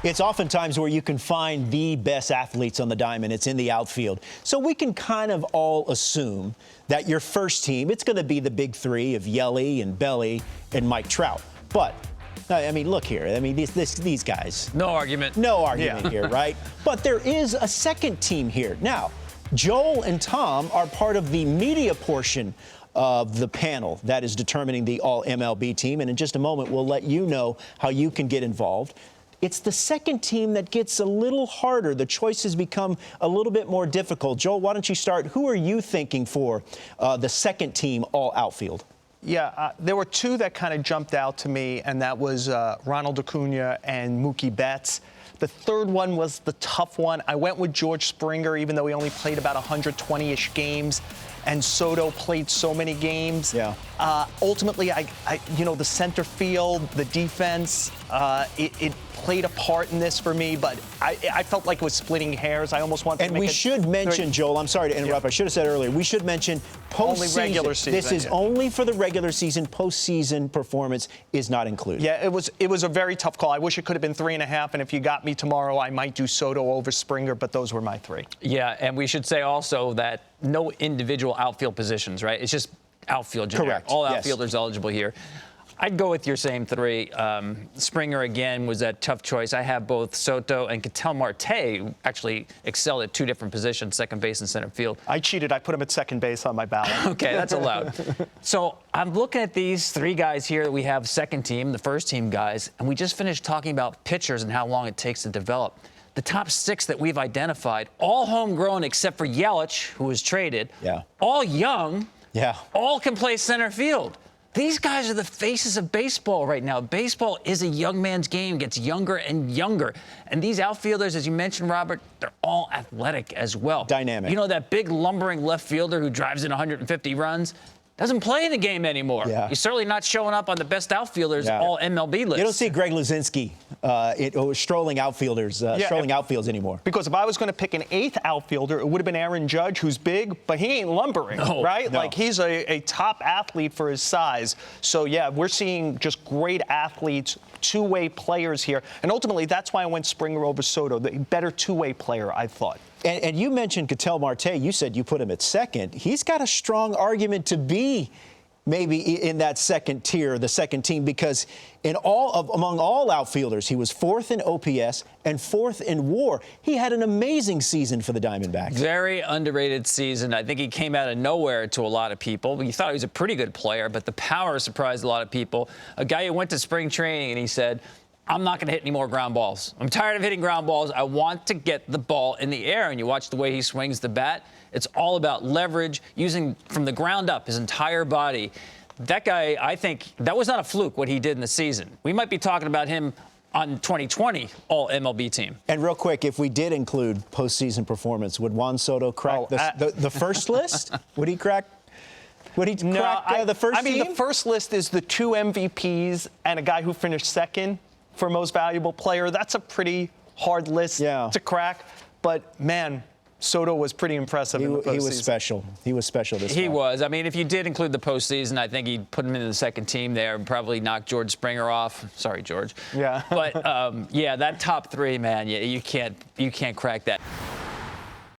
It's oftentimes where you can find the best athletes on the diamond. It's in the outfield. So we can kind of all assume that your first team, it's going to be the big three of Yelly and Belly and Mike Trout. But I mean, look here. I mean, these guys. No argument. No argument here, right? But there is a second team here. Now, Joel and Tom are part of the media portion of the panel that is determining the All-MLB team. And in just a moment, we'll let you know how you can get involved. It's the second team that gets a little harder. The choices become a little bit more difficult. Joel, why don't you start? Who are you thinking for the second team All-Outfield? Yeah, there were two that kind of jumped out to me, and that was Ronald Acuna and Mookie Betts. The third one was the tough one. I went with George Springer, even though he only played about 120-ish games, and Soto played so many games. Yeah. Ultimately, the center field, the defense, it played a part in this for me, but I felt like it was splitting hairs. I almost wanted to make And we should mention, Joel, I'm sorry to interrupt. I should have said earlier, we should mention postseason. Only regular season. This is only for the regular season. Postseason performance is not included. Yeah, it was a very tough call. I wish it could have been 3.5, and if you got me tomorrow, I might do Soto over Springer, but those were my three. Yeah, and we should say also that no individual outfield positions, right? It's just outfield generic. Correct. All outfielders eligible here. I'd go with your same three. Springer, again, was that tough choice. I have both Soto and Ketel Marte, who actually excelled at two different positions, second base and center field. I cheated. I put him at second base on my ballot. Okay, that's allowed. So I'm looking at these three guys here that we have second team, the first team guys, and we just finished talking about pitchers and how long it takes to develop. The top six that we've identified, all homegrown except for Yelich, who was traded. Yeah. All young. Yeah. All can play center field. These guys are the faces of baseball right now. Baseball is a young man's game, gets younger and younger. And these outfielders, as you mentioned, Robert, they're all athletic as well. Dynamic. You know that big lumbering left fielder who drives in 150 runs? Doesn't play in the game anymore. Yeah. He's certainly not showing up on the best outfielders all MLB list. You don't see Greg Luzinski strolling outfielders, strolling outfields anymore. Because if I was going to pick an eighth outfielder, it would have been Aaron Judge, who's big, but he ain't lumbering, right? No. Like, he's a top athlete for his size. So, yeah, we're seeing just great athletes, two-way players here. And ultimately, that's why I went Springer over Soto, the better two-way player, I thought. And you mentioned Ketel Marte. You said you put him at second. He's got a strong argument to be maybe in that second tier, the second team, because among all outfielders, he was fourth in OPS and fourth in WAR. He had an amazing season for the Diamondbacks. Very underrated season. I think he came out of nowhere to a lot of people. You thought he was a pretty good player, but the power surprised a lot of people. A guy who went to spring training and he said, I'm not going to hit any more ground balls. I'm tired of hitting ground balls. I want to get the ball in the air. And you watch the way he swings the bat. It's all about leverage, using from the ground up his entire body. That guy, I think, that was not a fluke what he did in the season. We might be talking about him on 2020 All-MLB team. And real quick, if we did include postseason performance, would Juan Soto crack the first list? Would he crack? Would he crack the first team? I mean, the first list is the two MVPs and a guy who finished second for most valuable player. That's a pretty hard list to crack. But, man, Soto was pretty impressive in the postseason. He was special. He was special this time. He was. I mean, if you did include the postseason, I think he'd put him into the second team there and probably knock George Springer off. Sorry, George. Yeah. But, yeah, that top three, man, you can't crack that.